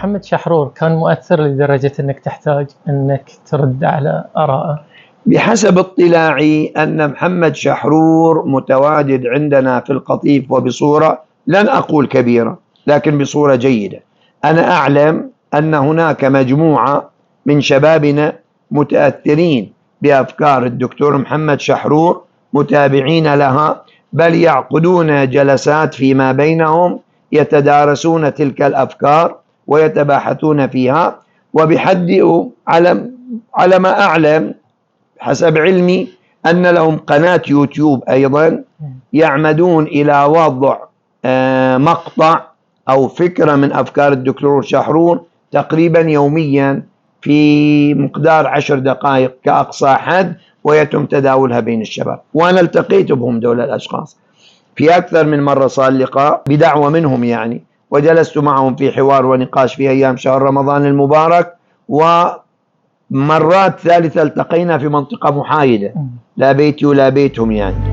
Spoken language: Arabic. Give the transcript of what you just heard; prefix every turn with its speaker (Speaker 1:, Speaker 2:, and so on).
Speaker 1: محمد شحرور كان مؤثر لدرجة أنك تحتاج أنك ترد على آراءه؟
Speaker 2: بحسب اطلاعي أن محمد شحرور متواجد عندنا في القطيف وبصورة لن أقول كبيرة لكن بصورة جيدة. أنا أعلم أن هناك مجموعة من شبابنا متأثرين بأفكار الدكتور محمد شحرور، متابعين لها، بل يعقدون جلسات فيما بينهم يتدارسون تلك الأفكار ويتباحثون فيها. وبحد على ما أعلم حسب علمي أن لهم قناة يوتيوب أيضا يعمدون إلى وضع مقطع أو فكرة من أفكار الدكتور شحرور تقريبا يوميا في مقدار 10 دقائق كأقصى حد، ويتم تداولها بين الشباب. وأنا التقيت بهم دول الأشخاص في أكثر من مرة، صار لقاء بدعوة منهم يعني، وجلست معهم في حوار ونقاش في أيام شهر رمضان المبارك، ومرات ثالثة التقينا في منطقة محايدة لا بيتي ولا بيتهم يعني.